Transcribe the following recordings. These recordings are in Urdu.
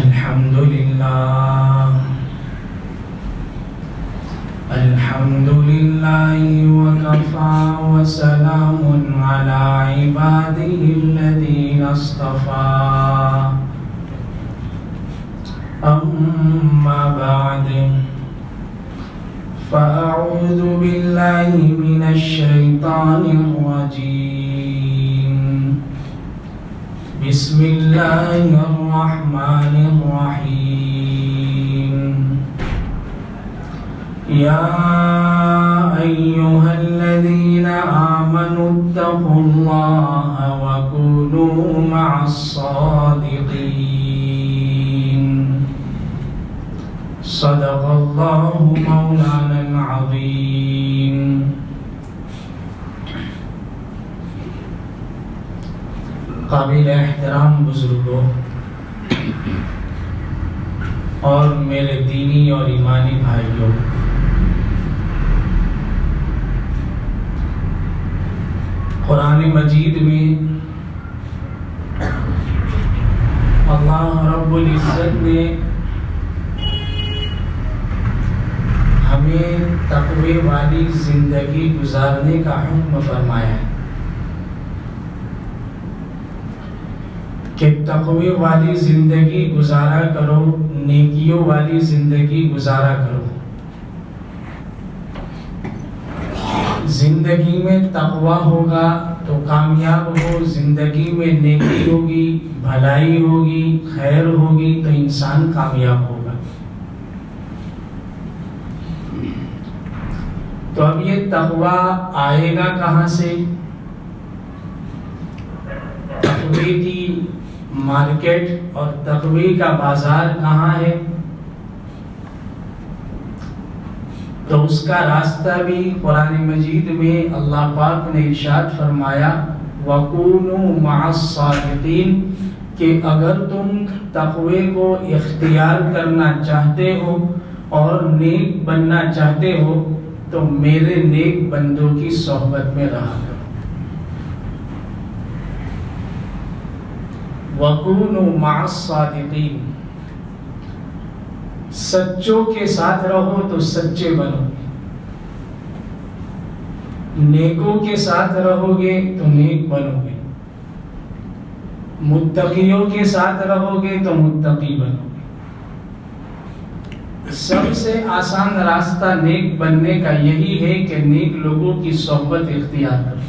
الحمد لله وكفى وسلام على عباده الذين اصطفى أما بعد فأعوذ بالله من الشيطان الرجيم بسم الله الرحمن الرحيم يا أيها الذين آمنوا اتقوا الله وكونوا مع الصادقين صدق الله مولانا العظيم. قابل احترام بزرگوں اور میرے دینی اور ایمانی بھائیوں، قرآن مجید میں اللہ رب العزت نے ہمیں تقوی والی زندگی گزارنے کا حکم فرمایا ہے کہ تقوی والی زندگی گزارا کرو، نیکیوں والی زندگی گزارا کرو. زندگی میں تقوی ہوگا تو کامیاب ہو، زندگی میں نیکی ہوگی، بھلائی ہوگی، خیر ہوگی تو انسان کامیاب ہوگا. تو اب یہ تقوی آئے گا کہاں سے؟ تقوی کی مارکیٹ اور تقوی کا بازار کہاں ہے؟ تو اس کا راستہ بھی قرآن مجید میں اللہ پاک نے ارشاد فرمایا وَكُونُوا مَعَ الصَّادِقِينَ کہ اگر تم تقوی کو اختیار کرنا چاہتے ہو اور نیک بننا چاہتے ہو تو میرے نیک بندوں کی صحبت میں رہا کرو. وَكُونُوا مَعَ الصَّادِقِينَ سچوں کے ساتھ رہو تو سچے بنو گے، نیکوں کے ساتھ رہو گے تو نیک بنو گے، متقیوں کے ساتھ رہو گے تو متقی بنو گے. سب سے آسان راستہ نیک بننے کا یہی ہے کہ نیک لوگوں کی صحبت اختیار کرو.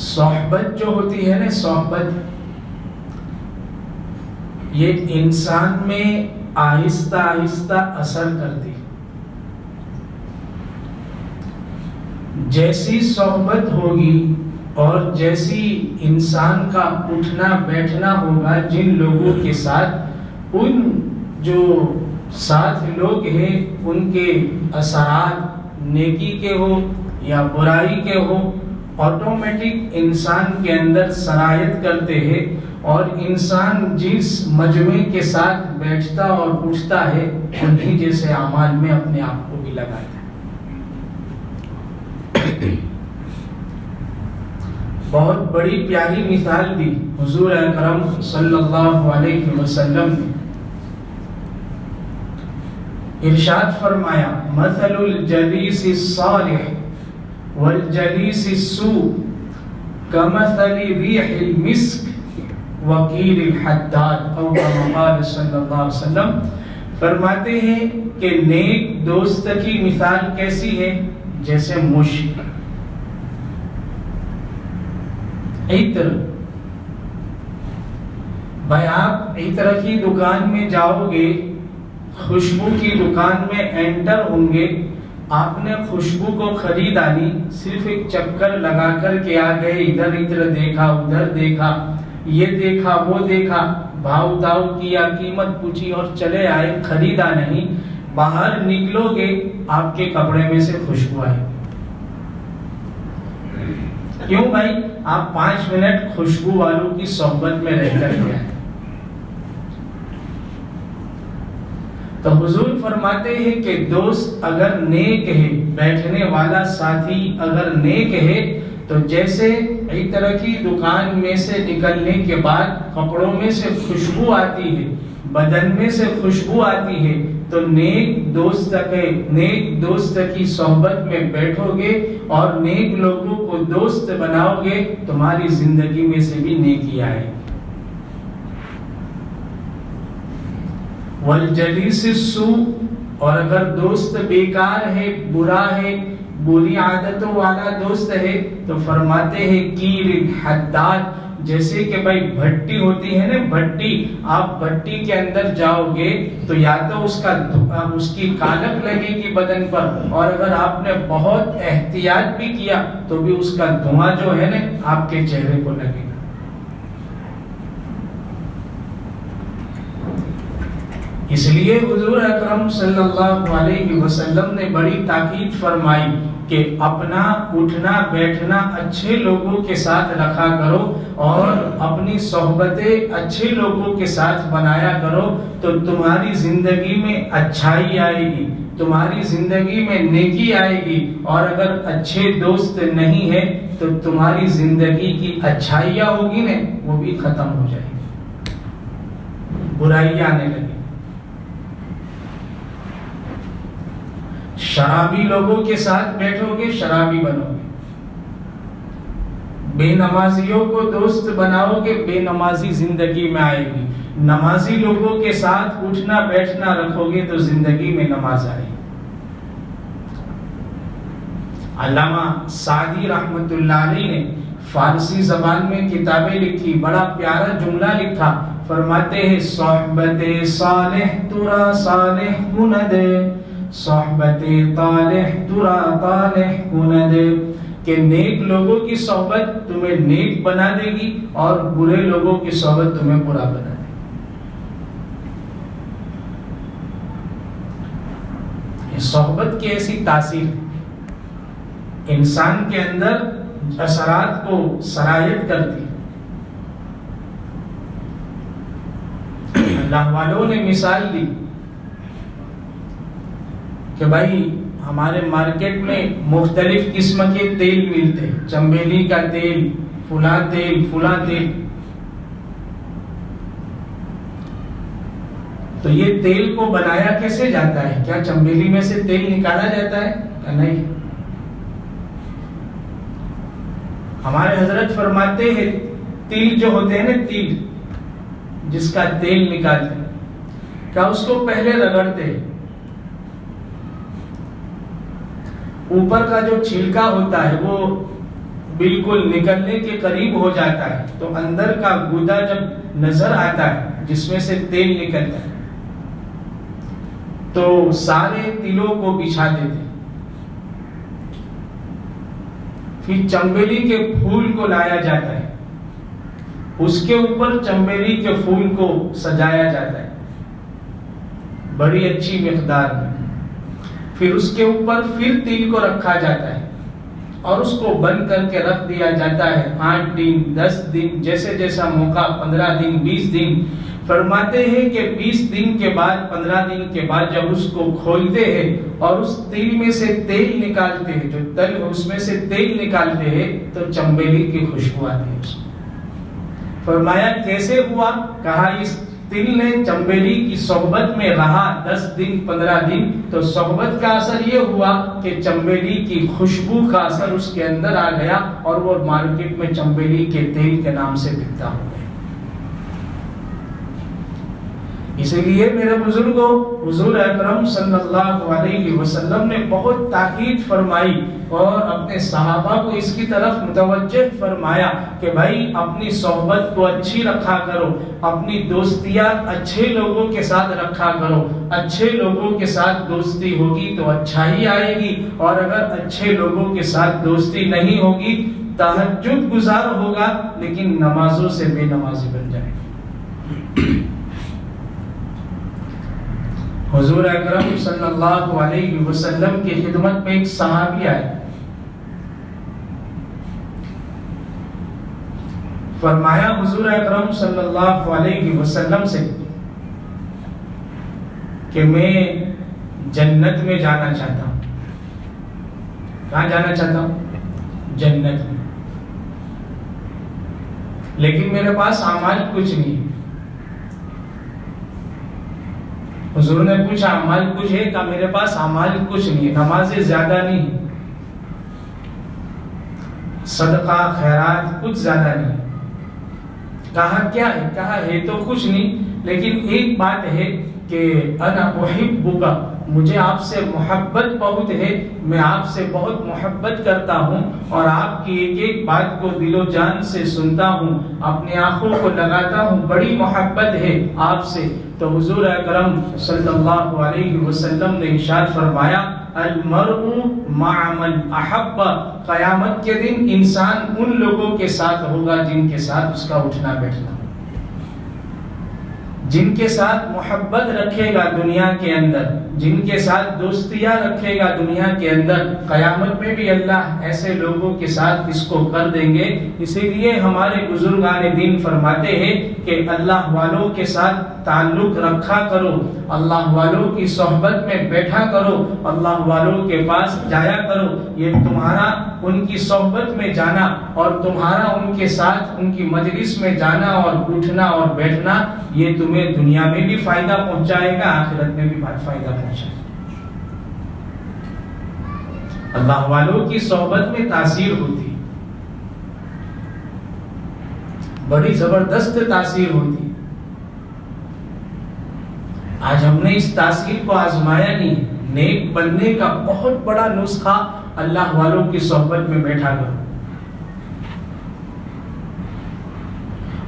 صحبت جو ہوتی ہے نا، صحبت یہ انسان میں آہستہ آہستہ اثر کرتی. جیسی صحبت ہوگی اور جیسی انسان کا اٹھنا بیٹھنا ہوگا جن لوگوں کے ساتھ، ان جو ساتھ لوگ ہیں ان کے اثرات نیکی کے ہو یا برائی کے ہو آٹومیٹک انسان کے اندر سرایت کرتے ہیں، اور انسان جس مجموعے کے ساتھ بیٹھتا اور اٹھتا ہے انہی جیسے اعمال میں اپنے آپ کو بھی لگاتا ہے. بہت بڑی پیاری مثال دی حضور اکرم صلی اللہ علیہ وسلم نے. ارشاد فرمایا مثل الجلیس الصالح والجلیس السوء کمثل ریح المسک وقیل الحداد او کما قال صلی اللہ علیہ وسلم. فرماتے ہیں کہ نیک دوست کی مثال کیسی ہے؟ جیسے مشک، عطر. بھائی آپ عطر کی دکان میں جاؤ گے، خوشبو کی دکان میں انٹر ہوں گے، آپ نے خوشبو کو خریدا نہیں، صرف ایک چکر لگا کر کے آ گئے، ادھر ادھر دیکھا، ادھر دیکھا، یہ دیکھا وہ دیکھا، بھاؤ تاؤ کیا، قیمت پوچھی اور چلے آئے، خریدا نہیں. باہر نکلو گے آپ کے کپڑے میں سے خوشبو آئے. کیوں بھائی؟ آپ 5 منٹ خوشبو والوں کی صحبت میں رہ کر گئے. تو حضور فرماتے ہیں کہ دوست اگر نیک ہے، بیٹھنے والا ساتھی اگر نیک ہے تو جیسے ایک طرح کی دکان میں سے نکلنے کے بعد کپڑوں میں سے خوشبو آتی ہے، بدن میں سے خوشبو آتی ہے، تو نیک دوست کی صحبت میں بیٹھو گے اور نیک لوگوں کو دوست بناؤ گے، تمہاری زندگی میں سے بھی نیکی آئے گی۔ والجلیس السوء، اور اگر دوست بیکار ہے، برا ہے، بری عادتوں والا دوست ہے، تو فرماتے ہیں کیر الحداد، جیسے کہ بھائی بھٹی ہوتی ہے نا، بھٹی، آپ بھٹی کے اندر جاؤ گے تو یا تو اس کی کالک لگے گی بدن پر، اور اگر آپ نے بہت احتیاط بھی کیا تو بھی اس کا دھواں جو ہے نا آپ کے چہرے کو لگے گا۔ اس لیے حضور اکرم صلی اللہ علیہ وسلم نے بڑی تاکید فرمائی کہ اپنا اٹھنا بیٹھنا اچھے لوگوں کے ساتھ رکھا کرو اور اپنی صحبتیں اچھے لوگوں کے ساتھ بنایا کرو، تو تمہاری زندگی میں اچھائی آئے گی، تمہاری زندگی میں نیکی آئے گی، اور اگر اچھے دوست نہیں ہے تو تمہاری زندگی کی اچھائیاں ہوگی نا وہ بھی ختم ہو جائے گی، برائیاں آنے لگی۔ شرابی لوگوں کے ساتھ بیٹھو گے، شرابی بنو گے، بے نمازیوں کو دوست بناؤ گے، بے نمازی زندگی میں آئے گی، نمازی لوگوں کے ساتھ اٹھنا بیٹھنا رکھو گے تو زندگی میں نماز آئے گی۔ علامہ سعدی رحمت اللہ علیہ نے فارسی زبان میں کتابیں لکھی، بڑا پیارا جملہ لکھا، فرماتے ہیں صحبت صالح ترا صالح کند، صحبت طالح ترا طالح کند، کہ نیک لوگوں کی صحبت تمہیں نیک بنا دے گی اور برے لوگوں کی صحبت تمہیں برا بنا دے گی۔ یہ صحبت کی ایسی تاثیر انسان کے اندر اثرات کو سرایت کرتی۔ اللہ والوں نے مثال دی کہ بھائی ہمارے مارکیٹ میں مختلف قسم کے تیل ملتے ہیں، چنبیلی کا تیل، فلاں تیل، فلاں تیل، تو یہ تیل کو بنایا کیسے جاتا ہے؟ کیا چنبیلی میں سے تیل نکالا جاتا ہے؟ نہیں۔ ہمارے حضرت فرماتے ہیں تیل جو ہوتے ہیں نا، تیل جس کا تیل نکالتے ہیں، کیا اس کو پہلے رگڑتے ہیں، اوپر کا جو چھلکا ہوتا ہے وہ بالکل نکلنے کے قریب ہو جاتا ہے، تو اندر کا گودا جب نظر آتا ہے جس میں سے تیل نکلتا ہے تو سارے تلوں کو بچھا دیتے، پھر چنبیلی کے پھول کو لایا جاتا ہے، اس کے اوپر چنبیلی کے پھول کو سجایا جاتا ہے بڑی اچھی مقدار میں، پھر اس کے اوپر پھر تیل کو رکھا جاتا ہے اور اس کو بند کر کے رکھ دیا جاتا ہے 8 دن 10 دن، جیسے جیسا موقع، 15 دن 20 دن۔ فرماتے ہیں کہ 20 دن کے بعد 15 دن کے بعد جب اس کو کھولتے ہیں اور اس تیل میں سے تیل نکالتے ہیں، جو تل اس میں سے تیل نکالتے ہیں تو چنبیلی کی خوشبو آتی ہے۔ فرمایا کیسے ہوا؟ کہا اس تل نے چنبیلی کی صحبت میں رہا 10 دن 15 دن، تو صحبت کا اثر یہ ہوا کہ چنبیلی کی خوشبو کا اثر اس کے اندر آ گیا اور وہ مارکیٹ میں چنبیلی کے تیل کے نام سے بکتا ہو گیا۔ اسی لیے میرے بزرگوں، حضور اکرم صلی اللہ علیہ وسلم نے بہت تاکید فرمائی اور اپنے صحابہ کو اس کی طرف متوجہ فرمایا کہ بھائی اپنی صحبت کو اچھی رکھا کرو، اپنی دوستیاں اچھے لوگوں کے ساتھ رکھا کرو، اچھے لوگوں کے ساتھ دوستی ہوگی تو اچھائی آئے گی، اور اگر اچھے لوگوں کے ساتھ دوستی نہیں ہوگی، تہجد گزار ہوگا لیکن نمازوں سے بے نمازی بن جائے گا۔ حضور اکرم صلی اللہ علیہ وسلم کی خدمت میں ایک صحابی آئے، فرمایا حضور اکرم صلی اللہ علیہ وسلم سے کہ میں جنت میں جانا چاہتا ہوں۔ کہاں جانا چاہتا ہوں؟ جنت میں۔ لیکن میرے پاس اعمال کچھ نہیں. حضور نے پوچھا اعمال کچھ ہے؟ کہا میرے پاس اعمال کچھ نہیں ہے، نمازیں زیادہ نہیں، صدقہ خیرات کچھ زیادہ نہیں. کہا کیا ہے؟ کہا ہے تو کچھ نہیں، لیکن ایک بات ہے کہ انا احبک، مجھے آپ سے محبت بہت ہے، میں آپ سے بہت محبت کرتا ہوں اور آپ کی ایک ایک بات کو دل و جان سے سنتا ہوں، اپنی آنکھوں کو لگاتا ہوں، بڑی محبت ہے آپ سے. تو حضور اکرم صلی اللہ علیہ وسلم نے ارشاد فرمایا المرء مع من احب، قیامت کے دن انسان ان لوگوں کے ساتھ ہوگا جن کے ساتھ اس کا اٹھنا بیٹھنا، جن کے ساتھ محبت رکھے گا دنیا کے اندر، جن کے ساتھ دوستیاں رکھے گا دنیا کے اندر، قیامت میں بھی اللہ ایسے لوگوں کے ساتھ اس کو کر دیں گے. اسی لیے ہمارے بزرگان دین فرماتے ہیں کہ اللہ والوں کے ساتھ تعلق رکھا کرو، اللہ والوں کی صحبت میں بیٹھا کرو، اللہ والوں کے پاس جایا کرو. یہ تمہارا ان کی صحبت میں جانا اور تمہارا ان کے ساتھ ان کی مجلس میں جانا اور اٹھنا اور بیٹھنا، یہ تمہیں دنیا میں بھی فائدہ پہنچائے گا، آخرت میں بھی فائدہ پہنچائے گا. اللہ والوں کی صحبت میں تاثیر ہوتی، بڑی زبردست تاثیر ہوتی. آج ہم نے اس تاثیر کو آزمایا نہیں. نیک بننے کا بہت بڑا نسخہ اللہ والوں کی صحبت میں بیٹھا کرو.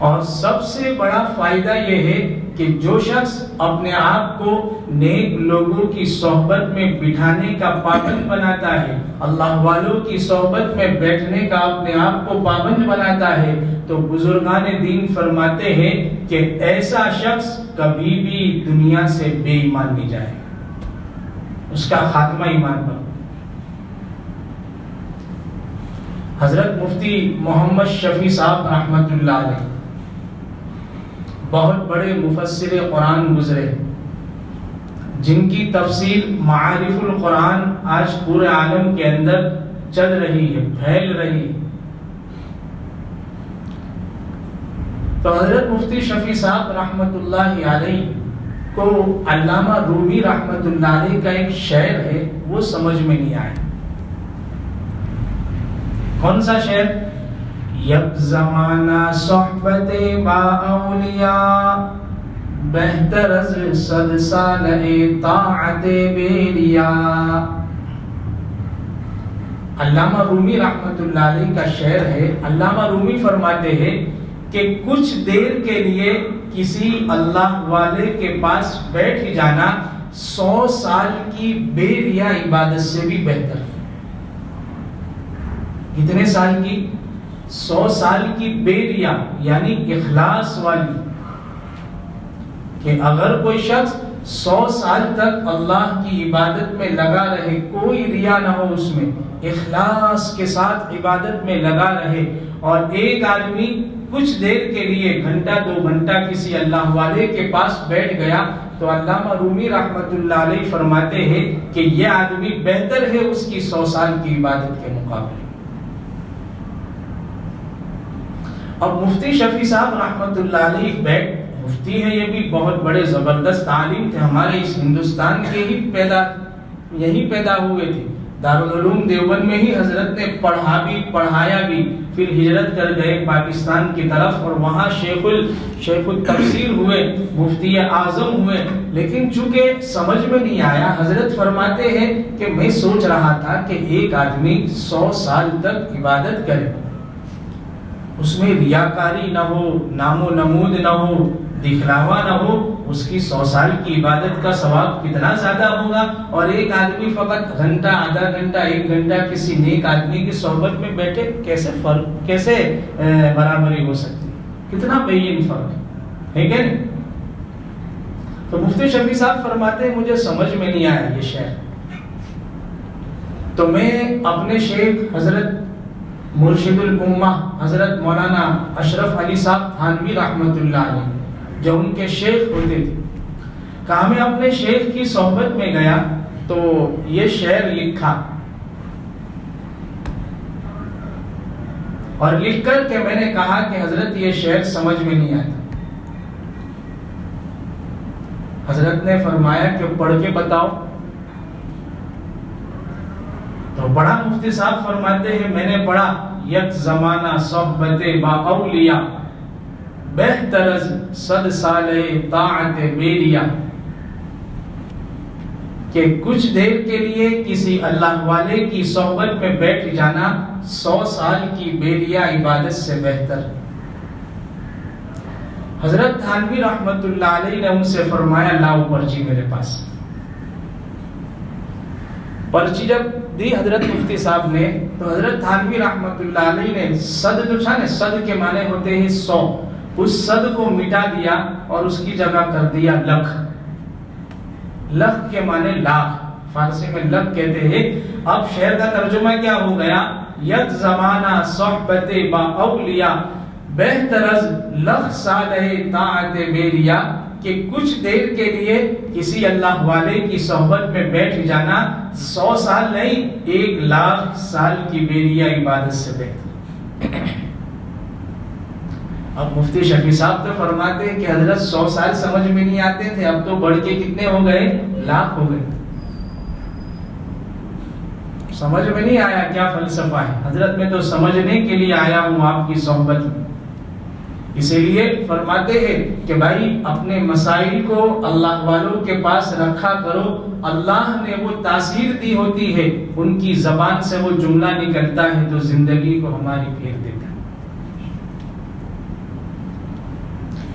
اور سب سے بڑا فائدہ یہ ہے کہ جو شخص اپنے آپ کو نیک لوگوں کی صحبت میں بٹھانے کا پابند بناتا ہے، اللہ والوں کی صحبت میں بیٹھنے کا اپنے آپ کو پابند بناتا ہے، تو بزرگان دین فرماتے ہیں کہ ایسا شخص کبھی بھی دنیا سے بے ایمان نہیں جائے، اس کا خاتمہ ایمان پر. حضرت مفتی محمد شفیع صاحب رحمت اللہ علیہ بہت بڑے مفسر قرآن گزرے، جن کی تفسیر معارف القرآن آج پورے عالم کے اندر چل رہی ہے، پھیل رہی ہے. تو حضرت مفتی شفیع صاحب رحمت اللہ علیہ کو علامہ رومی رحمت اللہ علیہ کا ایک شعر ہے، وہ سمجھ میں نہیں آیا. کون سا شعر؟ یک زمانہ صحبت با اولیاء، بہتر از 100 سال طاعت بیریا. علامہ رومی رحمت اللہ علیہ کا شعر ہے. علامہ رومی فرماتے ہیں کہ کچھ دیر کے لیے کسی اللہ والے کے پاس بیٹھ جانا 100 سال کی بے ریا عبادت سے بھی بہتر ہے. کتنے سال کی؟ 100 سال کی بے ریا یعنی اخلاص والی. کہ اگر کوئی شخص 100 سال تک اللہ کی عبادت میں لگا رہے، کوئی ریا نہ ہو، اس میں اخلاص کے ساتھ عبادت میں لگا رہے، اور ایک آدمی کچھ دیر کے لیے گھنٹہ 2 گھنٹہ کسی اللہ والے کے پاس بیٹھ گیا، تو علامہ رومی رحمت اللہ علیہ فرماتے ہیں کہ یہ آدمی بہتر ہے اس کی 100 سال کی عبادت کے مقابلے. اب مفتی شفیع صاحب رحمت اللہ علیہ بیٹھ مفتی ہے، یہ بھی بہت بڑے زبردست عالم تھے، ہمارے اس ہندوستان کے ہی یہی پیدا ہوئے تھے. دارالعلوم دیوبند میں ہی حضرت نے پڑھا بھی پڑھایا بھی، پھر ہجرت کر گئے پاکستان کی طرف اور وہاں شیخ التفسیر ہوئے، مفتی اعظم ہوئے. لیکن چونکہ سمجھ میں نہیں آیا، حضرت فرماتے ہیں کہ میں سوچ رہا تھا کہ ایک آدمی 100 سال تک عبادت کرے، اس میں ریاکاری نہ ہو، نام و نمود نہ ہو، دکھلاوا نہ ہو، اس کی 100 سال کی عبادت کا ثواب کتنا زیادہ ہوگا. اور ایک آدمی فقط گھنٹہ، آدھا گھنٹہ، 1 گھنٹہ کسی نیک آدمی کی صحبت میں بیٹھے، کیسے برابری ہو سکتی؟ کتنا بین فرق ہے کہ نہیں؟ تو مفتی شفیع صاحب فرماتے ہیں مجھے سمجھ میں نہیں آیا یہ شعر. تو میں اپنے شیخ حضرت مرشد الامہ حضرت مولانا اشرف علی صاحب تھانوی رحمت اللہ علیہ جو ان کے شیخ ہوتے تھے، کہا میں اپنے شیخ کی صحبت میں گیا تو یہ شعر لکھا، اور لکھ کر کہ میں نے کہا کہ حضرت یہ شعر سمجھ میں نہیں آتا. حضرت نے فرمایا کہ پڑھ کے بتاؤ. تو بڑا مفتی صاحب فرماتے ہیں میں نے پڑھا یک زمانہ صحبت با اولیاء بہتر از 100 سال طاعت بیریا، کہ کچھ دیر کے لیے کسی اللہ والے کی صحبت میں بیٹھ جانا 100 سال کی بیریا عبادت سے بہتر. حضرت تھانوی رحمت اللہ علیہ نے ان سے فرمایا لاؤ پرچی میرے پاس. پرچی جب دی حضرت مفتی صاحب نے تو حضرت تھانوی رحمت اللہ علیہ نے صد جو تھا نا، صد کے معنی ہوتے ہیں 100، اس صد کو مٹا دیا اور اس کی جگہ کر دیا لکھ. لکھ کے معنی لاکھ، فارسی میں لکھ کہتے ہیں. اب شعر کا ترجمہ کیا ہو گیا؟ یک زمانہ صحبت با اولیاء بہتر از 100 سال طاعت بیریا، کہ کچھ دیر کے لیے کسی اللہ والے کی صحبت میں بیٹھ جانا 100 سال نہیں 1,00,000 سال کی بیریا عبادت سے بہتر. اب مفتی شفیع صاحب تو فرماتے ہیں کہ حضرت 100 سال سمجھ میں نہیں آتے تھے، اب تو بڑھ کے کتنے ہو گئے؟ 1,00,000 ہو گئے. سمجھ میں نہیں آیا کیا فلسفہ ہے؟ حضرت میں تو سمجھنے کے لیے آیا ہوں آپ کی صحبت میں. اسی لیے فرماتے ہیں کہ بھائی اپنے مسائل کو اللہ والوں کے پاس رکھا کرو. اللہ نے وہ تاثیر دی ہوتی ہے، ان کی زبان سے وہ جملہ نکلتا ہے تو زندگی کو ہماری پھیر دیتا ہے.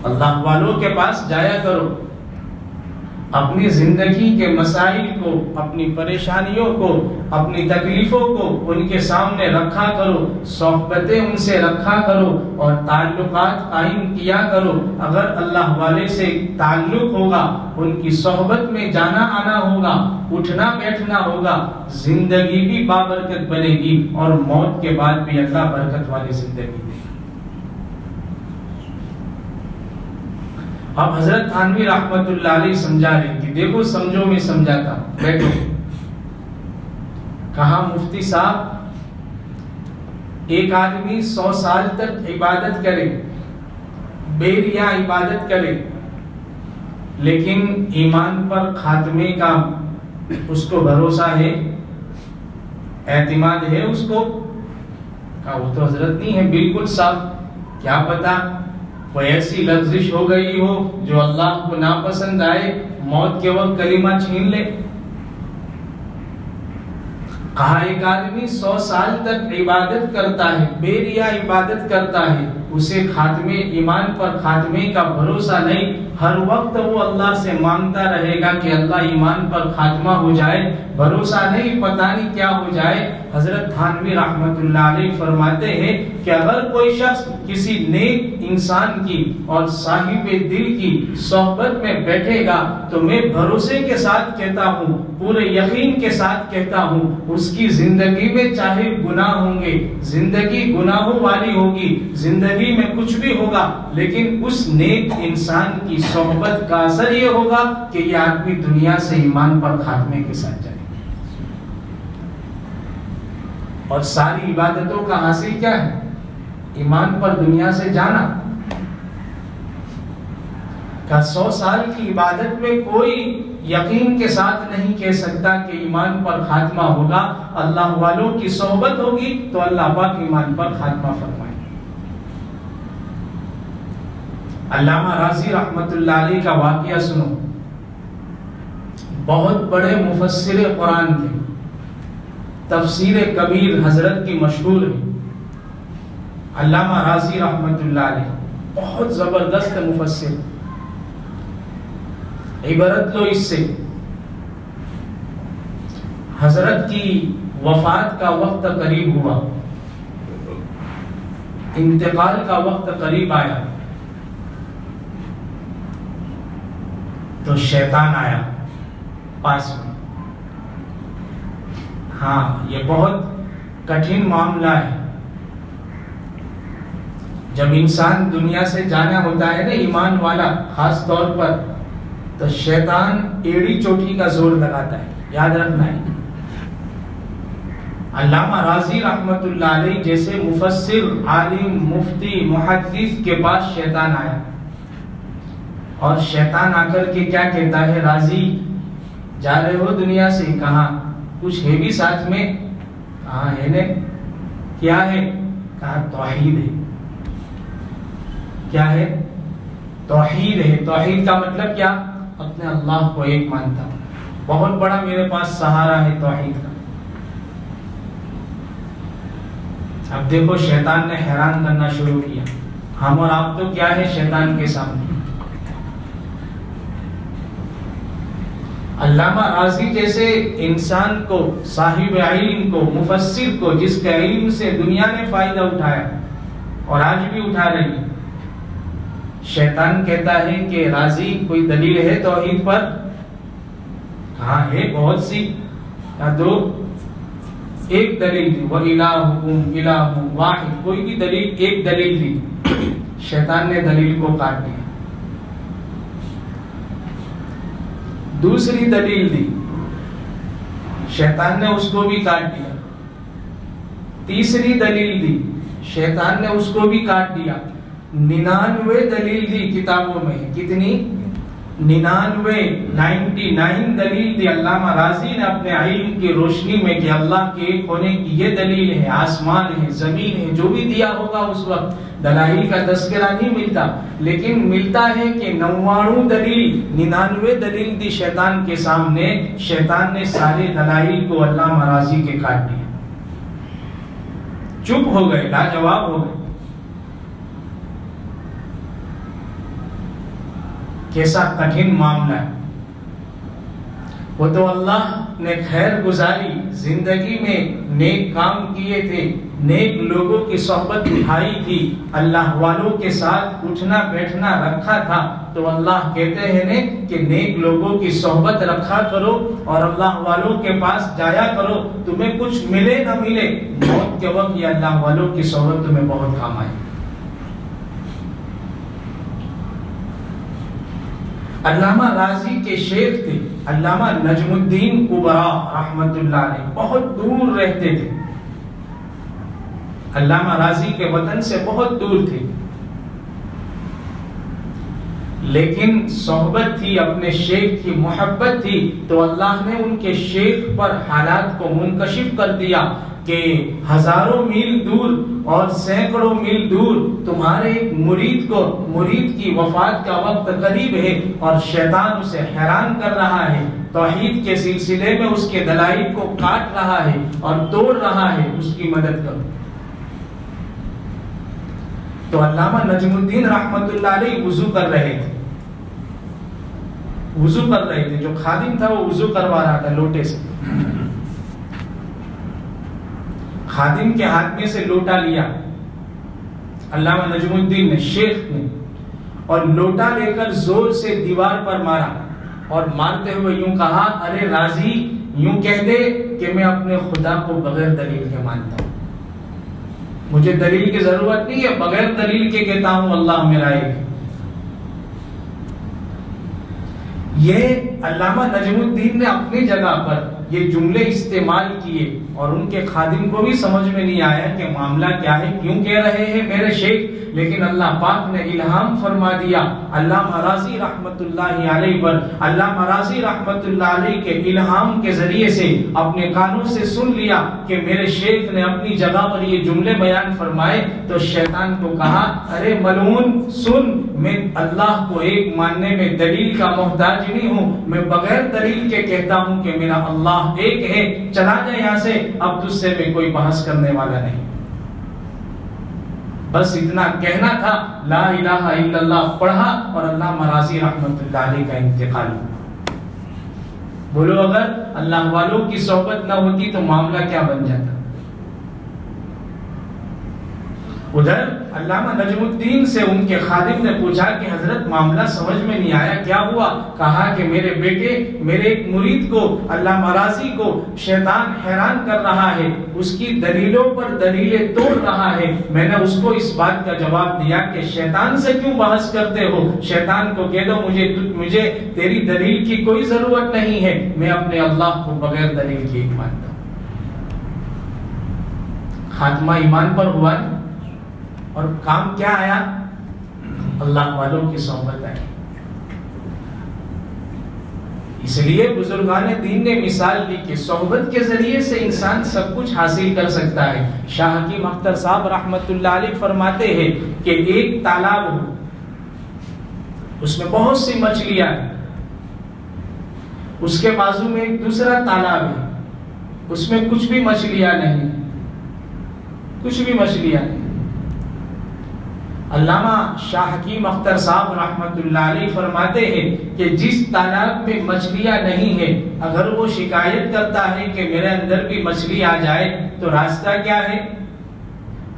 اللہ والوں کے پاس جایا کرو، اپنی زندگی کے مسائل کو، اپنی پریشانیوں کو، اپنی تکلیفوں کو ان کے سامنے رکھا کرو، صحبتیں ان سے رکھا کرو اور تعلقات قائم کیا کرو. اگر اللہ والے سے تعلق ہوگا، ان کی صحبت میں جانا آنا ہوگا، اٹھنا بیٹھنا ہوگا، زندگی بھی بابرکت بنے گی اور موت کے بعد بھی اللہ برکت والی زندگی دے گا. اب حضرت تھانوی رحمت اللہ علیہ سمجھا رہے کہ دیکھو سمجھو میں سمجھاتا بیٹھو. کہا مفتی صاحب ایک آدمی 100 سال تک عبادت کرے، بیریا عبادت کرے، لیکن ایمان پر خاتمے کا اس کو بھروسہ ہے، اعتماد ہے اس کو؟ کہا وہ تو حضرت نہیں ہے بالکل صاف. کیا پتا کوئی ایسی لغزش ہو گئی ہو جو اللہ کو ناپسند آئے، موت کے وقت کلمہ چھین لے. کہا ایک آدمی 100 سال تک عبادت کرتا ہے، بیریا عبادت کرتا ہے، اسے خاتمے ایمان پر خاتمے کا بھروسہ نہیں، ہر وقت وہ اللہ سے مانگتا رہے گا کہ اللہ ایمان پر خاتمہ ہو جائے، بھروسہ نہیں پتہ نہیں کیا ہو جائے. حضرت تھانوی رحمت اللہ علیہ فرماتے ہیں کہ اگر کوئی شخص کسی نیک انسان کی اور صاحب دل کی صحبت میں بیٹھے گا تو میں بھروسے کے ساتھ کہتا ہوں، پورے یقین کے ساتھ کہتا ہوں، اس کی زندگی میں چاہے گناہ ہوں گے، زندگی گناہوں والی ہوگی، زندگی میں کچھ بھی ہوگا، لیکن اس نیک انسان کی صحبت کا اثر یہ ہوگا کہ یہ آدمی دنیا سے ایمان پر خاتمے کے ساتھ جائے. اور ساری عبادتوں کا حاصل کیا ہے؟ ایمان پر دنیا سے جانا. کہ 100 سال کی عبادت میں کوئی یقین کے ساتھ نہیں کہہ سکتا کہ ایمان پر خاتمہ ہوگا. اللہ والوں کی صحبت ہوگی تو اللہ پاک ایمان پر خاتمہ فرمائے. علامہ راضی رحمت اللہ علیہ کا واقعہ سنو. بہت بڑے مفسر قرآن تھے، تفسیر کبیر حضرت کی مشہور ہے. علامہ راضی رحمت اللہ علیہ بہت زبردست مفسر. عبرت لو اس سے، حضرت کی وفات کا وقت قریب ہوا، انتقال کا وقت قریب آیا تو شیطان آیا پاس میں. ہاں یہ بہت کٹھن معاملہ ہے. جب انسان دنیا سے جانا ہوتا ہے نا ایمان والا خاص طور پر، تو شیطان ایڑی چوٹی کا زور لگاتا ہے، یاد رکھنا ہے. علامہ راضی رحمت اللہ علیہ جیسے مفسر، عالم، مفتی، محدث کے پاس شیطان آیا اور شیطان آ کر کے کیا کہتا ہے، راضی جا رہے ہو دنیا سے؟ کہاں کچھ ہے بھی ساتھ میں؟ کہاں ہے نے؟ کیا ہے؟ کہا توحید ہے۔ کیا ہے؟ توحید ہے۔ توحید کا مطلب کیا؟ اپنے اللہ کو ایک مانتا ہوں، بہت بڑا میرے پاس سہارا ہے توحید کا۔ اب دیکھو شیطان نے حیران کرنا شروع کیا، ہم اور آپ تو کیا ہے شیطان کے سامنے۔ علامہ راضی جیسے انسان کو، صاحب علم کو، مفسر کو، جس کے علم سے دنیا نے فائدہ اٹھایا اور آج بھی اٹھا رہی ہے، شیطان کہتا ہے کہ راضی کوئی دلیل ہے توحید پر؟ ہاں ہے بہت سی، دو ایک دلیل دی، وَإِلَٰهُكُمْ إِلَٰهٌ وَاحِدٌ، کوئی بھی دلیل، ایک دلیل دی۔ شیطان نے دلیل کو کاٹ دیا۔ دوسری دلیل دی، شیطان نے اس کو بھی کاٹ دیا۔ تیسری دلیل دی، شیطان نے اس کو بھی کاٹ دیا۔ 99 دلیل دی کتابوں میں، کتنی؟ 99 دلیل دی علامہ راضی نے اپنے علم کی روشنی میں کہ اللہ کے ایک ہونے کی یہ دلیل ہے، آسمان ہے، زمین ہے، جو بھی دیا ہوگا اس وقت دلائل کا تذکرہ نہیں ملتا، لیکن ملتا ہے کہ 99 دلیل دی شیطان کے سامنے، شیطان نے سارے دلائل کو علامہ راضی کے کاٹ دیا، چپ ہو گئے، لاجواب ہو گئے۔ کیسا کٹھن معاملہ ہے۔ وہ تو اللہ نے خیر گزاری، زندگی میں نیک کام کیے تھے، نیک لوگوں کی صحبت نبھائی تھی، اللہ والوں کے ساتھ اٹھنا بیٹھنا رکھا تھا، تو اللہ کہتے ہیں کہ نیک لوگوں کی صحبت رکھا کرو اور اللہ والوں کے پاس جایا کرو، تمہیں کچھ ملے نہ ملے، موت کے وقت یہ اللہ والوں کی صحبت تمہیں بہت کام آئے۔ علامہ راضی کے شیخ تھے علامہ نجم الدین کبرا رحمت اللہ علیہ، بہت دور رہتے تھے، علامہ راضی کے وطن سے بہت دور تھے، لیکن صحبت تھی، اپنے شیخ کی محبت تھی، تو اللہ نے ان کے شیخ پر حالات کو منکشف کر دیا کہ ہزاروں میل دور اور سینکڑوں میل دور تمہارے ایک مرید کو، مرید کی وفات کا وقت قریب ہے اور شیطان اسے حیران کر رہا ہے، توحید کے سلسلے میں اس کے دلائل کو کاٹ رہا ہے اور توڑ رہا ہے، اس کی مدد کرو۔ تو علامہ نجم الدین رحمت اللہ علیہ وضو کر رہے تھے، وضو کر رہے تھے، جو خادم تھا وہ وضو کروا رہا تھا لوٹے سے، خادم کے ہاتھ میں سے لوٹا لیا علامہ نجم الدین نے، شیخ نے، اور لوٹا لے کر زور سے دیوار پر مارا اور مارتے ہوئے یوں کہا، ارے راضی یوں کہہ دے کہ میں اپنے خدا کو بغیر دلیل کے مانتا ہوں، مجھے دلیل کی ضرورت نہیں ہے، بغیر دلیل کے کہتا ہوں اللہ میرا ایک۔ یہ علامہ نجم الدین نے اپنی جگہ پر یہ جملے استعمال کیے اور ان کے خادم کو بھی سمجھ میں نہیں آیا کہ معاملہ کیا ہے، کیوں کہہ رہے ہیں میرے شیخ، لیکن اللہ پاک نے الہام فرما دیا علامہ راضی رحمت اللہ علیہ پر، علامہ راضی رحمت اللہ علیہ کے الہام کے ذریعے سے اپنے کانوں سے سن لیا کہ میرے شیخ نے اپنی جگہ پر یہ جملے بیان فرمائے، تو شیطان کو کہا، ارے ملعون سن، میں اللہ کو ایک ماننے میں دلیل کا محتاج نہیں ہوں، میں بغیر دلیل کے کہتا ہوں کہ میرا اللہ ایک ہے، چلا جائے یہاں سے، اب تجھ سے میں کوئی بحث کرنے والا نہیں۔ بس اتنا کہنا تھا، لا الہ الا اللہ پڑھا اور علامہ راضی رحمت اللہ علیہ کا انتقال ہوا۔ بولو اگر اللہ والوں کی صحبت نہ ہوتی تو معاملہ کیا بن جاتا۔ ادھر علامہ نجم الدین سے ان کے خادم نے پوچھا کہ حضرت معاملہ سمجھ میں نہیں آیا، کیا ہوا؟ کہا کہ میرے بیٹے، میرے ایک مرید کو، علامہ راضی کو شیطان حیران کر رہا ہے، اس کی دلیلوں پر دلیلیں توڑ رہا ہے، میں نے اس کو اس بات کا جواب دیا کہ شیطان سے کیوں بحث کرتے ہو، شیطان کو کہہ دو مجھے تیری دلیل کی کوئی ضرورت نہیں ہے، میں اپنے اللہ کو بغیر دلیل کے مانتا ہوں۔ خاتمہ ایمان پر ہوا اور کام کیا آیا؟ اللہ والوں کی صحبت آئی۔ اس لیے بزرگان دین نے مثال دی کہ صحبت کے ذریعے سے انسان سب کچھ حاصل کر سکتا ہے۔ شاہ حکیم اختر صاحب رحمت اللہ علیہ فرماتے ہیں کہ ایک تالاب ہو، اس میں بہت سی مچھلیاں ہیں، اس کے بازو میں ایک دوسرا تالاب ہے، اس میں کچھ بھی مچھلیاں نہیں، کچھ بھی مچھلیاں نہیں۔ علامہ شاہ حکیم اختر صاحب رحمت اللہ علیہ فرماتے ہیں کہ جس تالاب میں مچھلیاں نہیں ہیں، اگر وہ شکایت کرتا ہے کہ میرے اندر بھی مچھلی آ جائے تو راستہ کیا ہے؟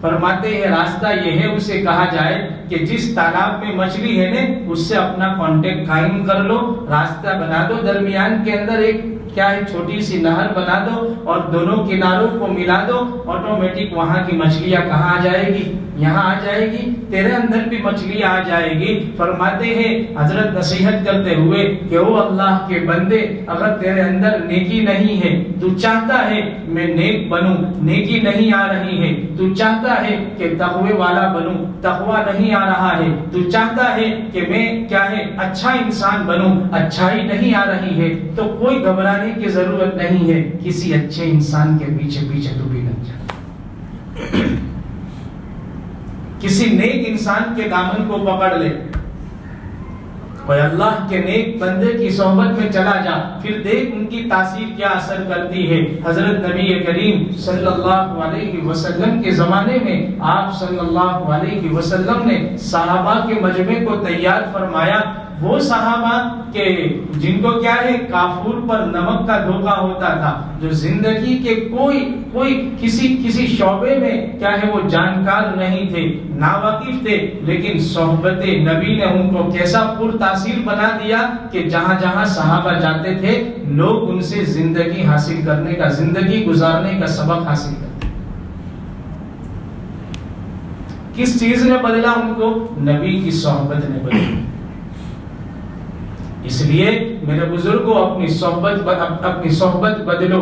فرماتے ہیں راستہ یہ ہے اسے کہا جائے کہ جس تالاب میں مچھلی ہے نا اس سے اپنا کانٹیکٹ قائم کر لو، راستہ بنا دو، درمیان کے اندر ایک کیا ہے چھوٹی سی نہر بنا دو اور دونوں کناروں کو ملا دو، آٹومیٹک وہاں کی مچھلیاں کہاں آ جائے گی؟ یہاں آ جائے گی، تیرے اندر بھی مچھلی آ جائے گی۔ فرماتے ہیں حضرت نصیحت کرتے ہوئے کہ او اللہ کے بندے، اگر تیرے اندر نیکی نہیں ہے، تو چاہتا ہے میں نیک بنوں، نیکی نہیں آ رہی ہے، تو چاہتا ہے کہ تقوی والا بنوں، تقوی نہیں آ رہا ہے، تو چاہتا ہے کہ میں کیا ہے اچھا انسان بنوں، اچھائی نہیں آ رہی ہے، تو کوئی گھبرانے کی ضرورت نہیں ہے، کسی اچھے انسان کے پیچھے پیچھے تو بھی لگ جا، کسی نیک انسان کے دامن کو پکڑ لے، اور اللہ کے نیک بندے کی صحبت میں چلا جا، پھر دیکھ ان کی تاثیر کیا اثر کرتی ہے۔ حضرت نبی کریم صلی اللہ علیہ وسلم کے زمانے میں آپ صلی اللہ علیہ وسلم نے صحابہ کے مجمع کو تیار فرمایا، وہ صحابہ کہ جن کو کیا ہے کافور پر نمک کا دھوکہ ہوتا تھا، جو زندگی کے کوئی کسی شعبے میں کیا ہے وہ جانکار نہیں تھے، ناواقف تھے، لیکن صحبت نبی نے ان کو کیسا پر تاثیر بنا دیا کہ جہاں جہاں صحابہ جاتے تھے لوگ ان سے زندگی حاصل کرنے کا، زندگی گزارنے کا سبق حاصل کرتے۔ کس چیز نے بدلا ان کو؟ نبی کی صحبت نے بدلا۔ اس لیے میرے بزرگوں اپنی صحبت بدلو،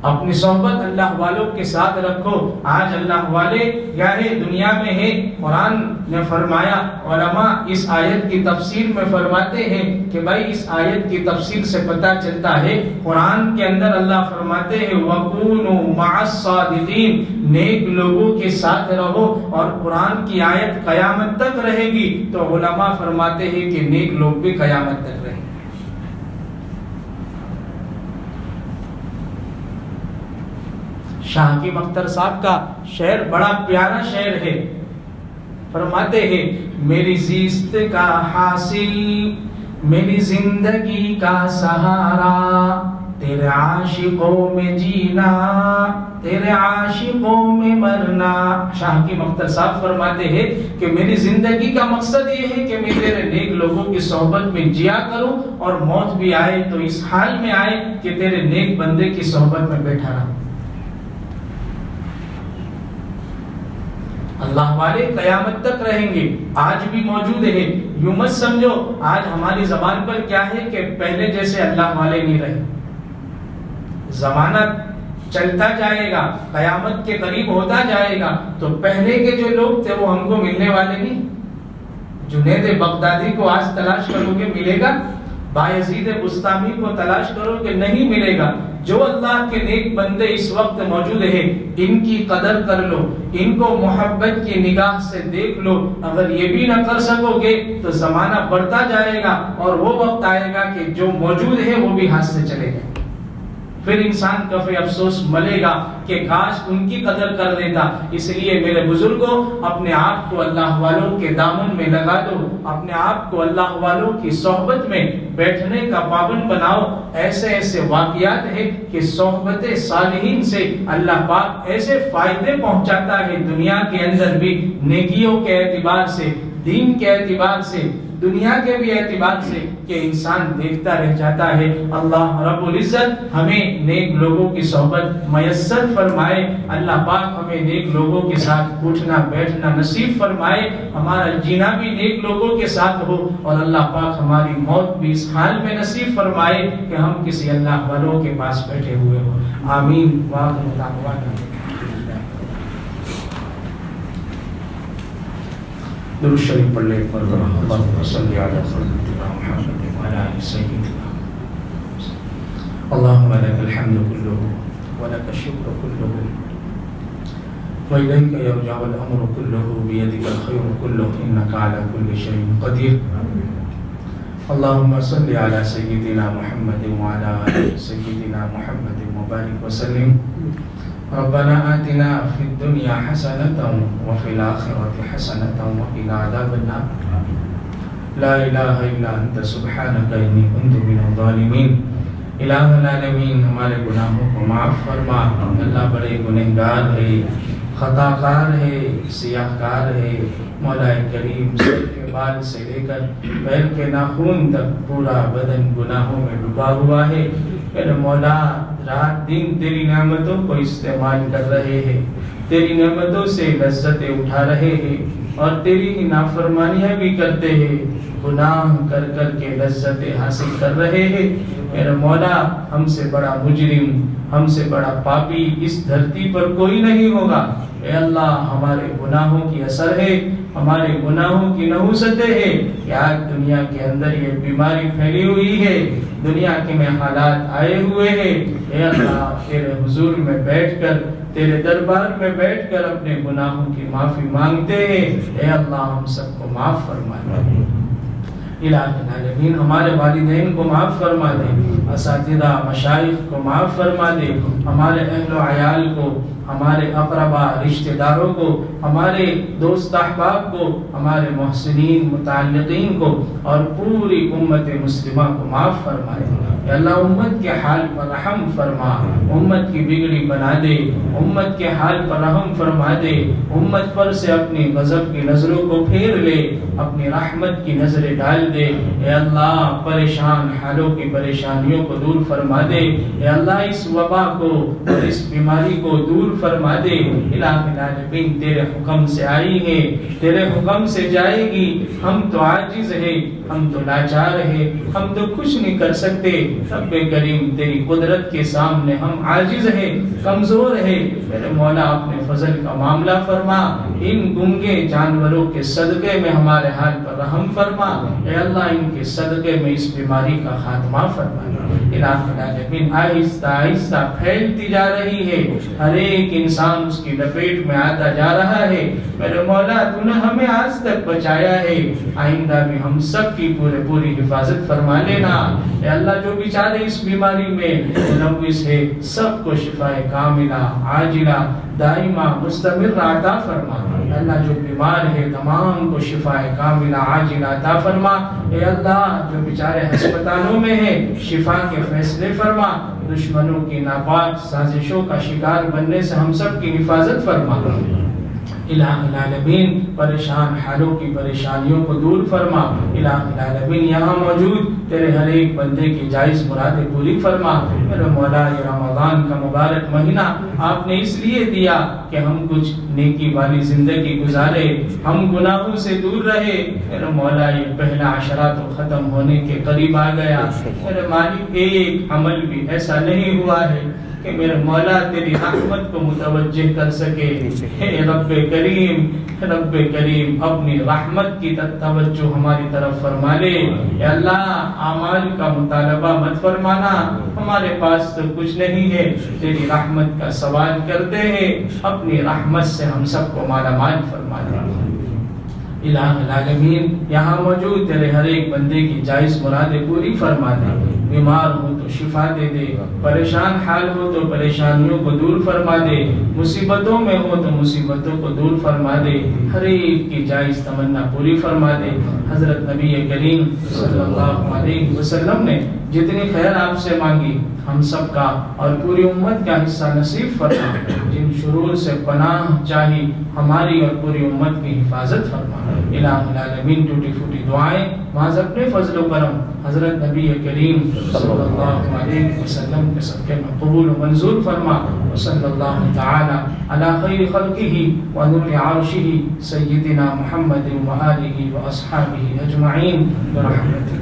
اپنی صحبت اللہ والوں کے ساتھ رکھو۔ آج اللہ والے کیا ہے دنیا میں ہے، قرآن نے فرمایا، علماء اس آیت کی تفسیر میں فرماتے ہیں کہ بھائی اس آیت کی تفسیر سے پتہ چلتا ہے قرآن کے اندر اللہ فرماتے ہیں وَكُونُوا مَعَ الصَّادِقِينَ، نیک لوگوں کے ساتھ رہو، اور قرآن کی آیت قیامت تک رہے گی، تو علماء فرماتے ہیں کہ نیک لوگ بھی قیامت تک رہیں گے۔ شاہ حکیم اختر صاحب کا شعر بڑا پیارا شعر ہے، فرماتے ہیں میری زیست کا حاصل، میری زندگی کا سہارا، تیرے عاشقوں میں جینا، تیرے عاشقوں میں مرنا۔ شاہ حکیم اختر صاحب فرماتے ہیں کہ میری زندگی کا مقصد یہ ہے کہ میں تیرے نیک لوگوں کی صحبت میں جیا کروں، اور موت بھی آئے تو اس حال میں آئے کہ تیرے نیک بندے کی صحبت میں بیٹھا رہوں۔ اللہ والے قیامت تک رہیں گے، آج بھی موجود ہے، یوں مت سمجھو آج ہماری زبان پر کیا ہے کہ پہلے جیسے اللہ والے نہیں رہے، زمانہ چلتا جائے گا، قیامت کے قریب ہوتا جائے گا، تو پہلے کے جو لوگ تھے وہ ہم کو ملنے والے نہیں۔ جنید بغدادی کو آج تلاش کرو گے ملے گا؟ بایزید بستامی کو تلاش کرو گے نہیں ملے گا۔ جو اللہ کے نیک بندے اس وقت موجود ہیں ان کی قدر کر لو، ان کو محبت کی نگاہ سے دیکھ لو۔ اگر یہ بھی نہ کر سکو گے تو زمانہ بڑھتا جائے گا، اور وہ وقت آئے گا کہ جو موجود ہے وہ بھی ہاتھ سے چلے گئے، پھر انسان کفے افسوس ملے گا کہ کاش ان کی قدر کر لیتا۔ اس لیے میرے بزرگوں اپنے آپ کو اللہ والوں کے دامن میں لگا دو، اپنے آپ کو اللہ والوں کی صحبت میں بیٹھنے کا پابند بناؤ۔ ایسے ایسے واقعات ہیں کہ صحبت صالحین سے اللہ پاک ایسے فائدے پہنچاتا ہے دنیا کے اندر بھی، نیکیوں کے اعتبار سے، دین کے اعتبار سے، دنیا کے بھی اعتبار سے، کہ انسان دیکھتا رہ جاتا ہے۔ اللہ رب العزت ہمیں نیک لوگوں کی صحبت میسر فرمائے، اللہ پاک ہمیں نیک لوگوں کے ساتھ اٹھنا بیٹھنا نصیب فرمائے، ہمارا جینا بھی نیک لوگوں کے ساتھ ہو، اور اللہ پاک ہماری موت بھی اس حال میں نصیب فرمائے کہ ہم کسی اللہ والوں کے پاس بیٹھے ہوئے ہوں۔ آمین۔ وآخر دعوانا درود شریف پڑھ لے ایک مرتبہ اللہم صلی علی سیدنا محمد وعلی آل سیدنا اللہم لک الحمد کلہ ولک الشکر کلہ وإلیک یرجع الامر کلہ بیدک الخیر کلہ انک علی کل شیء قدیر اللہم صلی علی سیدنا محمد وعلی آل سیدنا محمد مبارک وسلم ربنا آتنا فی الدنیا حسنة وفی الآخرة حسنة وقنا عذاب النار لا الہ الا انت سبحانک انی کنت من الظالمین الہ العالمین ہمارے گناہوں کو معاف فرما اللہ بڑے گنہگار ہے خطا کار ہے سیاہ کار ہے مولا کریم سر کے بال سے لے کر پیر کے ناخن تک پورا بدن گناہوں میں ڈوبا ہوا ہے میرے مولا رات دن تیری نعمتوں کو استعمال کر رہے ہیں تیری نعمتوں سے لذتیں اٹھا رہے ہیں اور تیری ہی نافرمانیاں بھی کرتے ہیں گناہ کر کر کے لذتیں حاصل کر رہے ہیں میرے مولا ہم سے بڑا مجرم ہم سے بڑا پاپی اس دھرتی پر کوئی نہیں ہوگا اے اللہ ہمارے گناہوں کی اثر ہے ہمارے گناہوں کی نحوستیں ہے کہ آج دنیا کے اندر یہ بیماری پھیلی ہوئی ہے دنیا کے میں حالات آئے ہوئے ہیں اے اللہ تیرے حضور میں بیٹھ کر تیرے دربار میں بیٹھ کر اپنے گناہوں کی معافی مانگتے ہیں اے اللہ ہم سب کو معاف فرما دے الہ العالمین ہمارے والدین کو معاف فرما دے اساتذہ مشائخ کو معاف فرما دے ہمارے اہل و عیال کو ہمارے اقربا رشتہ داروں کو ہمارے دوست احباب کو ہمارے محسنین متعلقین کو اور پوری امت مسلمہ کو معاف فرمائے اے اللہ امت کے حال پر رحم فرما امت کی بگڑی بنا دے امت کے حال پر رحم فرما دے امت پر سے اپنی غضب کی نظروں کو پھیر لے اپنی رحمت کی نظریں ڈال دے اے اللہ پریشان حالوں کی پریشانیوں کو دور فرما دے اے اللہ اس وبا کو اور اس بیماری کو دور فرما دے الہ العالمین تیرے حکم سے آئی ہے تیرے حکم سے جائے گی ہم تو عاجز ہیں ہم تو لاچار ہیں ہم تو کچھ نہیں کر سکتے رب کریم تیری قدرت کے سامنے ہم عاجز ہیں کمزور ہیں میرے مولا اپنے فضل کا معاملہ فرما ان گنگے جانوروں کے صدقے میں ہمارے حال پر رحم فرما اے اللہ ان کے صدقے میں اس بیماری کا خاتمہ فرما الہ العالمین آہستہ آہستہ پھیلتی جا رہی ہے ہر ایک انسان اس کی لپیٹ میں آتا جا رہا ہے میرے مولا تو نے ہمیں آج تک بچایا ہے آئندہ بھی ہم سب کی پوری حفاظت فرما لینا اے اللہ جو بیچارے اس بیماری میں ملوث ہے سب کو شفا کاملہ عاجلہ دائمہ مستمر عطا فرما اللہ جو بیمار ہے تمام کو شفا کاملہ عاجلہ عطا فرما اے اللہ جو بیچارے ہسپتالوں میں ہے شفا کے فیصلے فرما دشمنوں کی ناپاک سازشوں کا شکار بننے سے ہم سب کی حفاظت فرما الہ العالمین پریشان حالوں کی پریشانیوں کو دور فرما الہ العالمین یہاں موجود تیرے ہر ایک بندے کی جائز مرادیں پوری فرما میرے مولا یہ رمضان کا مبارک مہینہ آپ نے اس لیے دیا کہ ہم کچھ نیکی والی زندگی گزارے ہم گناہوں سے دور رہے میرے مولا یہ پہلا عشرہ تو ختم ہونے کے قریب آ گیا میرے مالک ایک عمل بھی ایسا نہیں ہوا ہے کہ میرے مولا تیری رحمت کو متوجہ کر سکے اے رب کریم اپنی رحمت کی توجہ ہماری طرف فرما لے اے اللہ اعمال کا مطالبہ مت فرمانا ہمارے پاس تو کچھ نہیں ہے تیری رحمت کا سوال کرتے ہیں اپنی رحمت سے ہم سب کو مالا مال فرما دے الہ العالمین یہاں موجود تیرے ہر ایک بندے کی جائز مرادیں پوری فرما دے بیمار ہو تو شفا دے دے پریشان حال ہو تو پریشانیوں کو دور فرما دے مصیبتوں میں ہو تو مصیبتوں کو دور فرما دے ہر ایک کی جائز تمنا پوری فرما دے حضرت نبی کریم صلی اللہ علیہ وسلم نے جتنی خیر آپ سے مانگی ہم سب کا اور پوری امت کا حصہ نصیب فرما جن شرور سے پناہ چاہی ہماری اور پوری امت کی حفاظت فرما الہ العالمین ٹوٹی پھوٹی دعائیں محض اپنے فضل و کرم حضرت نبی کریم صلی اللہ علیہ وسلم کے صدقے میں قبول و منظور فرما وصلی اللہ تعالی علی خیر خلقہ ونور عرشہ سیدنا محمد وآلہ واصحابہ اجمعین برحمتہ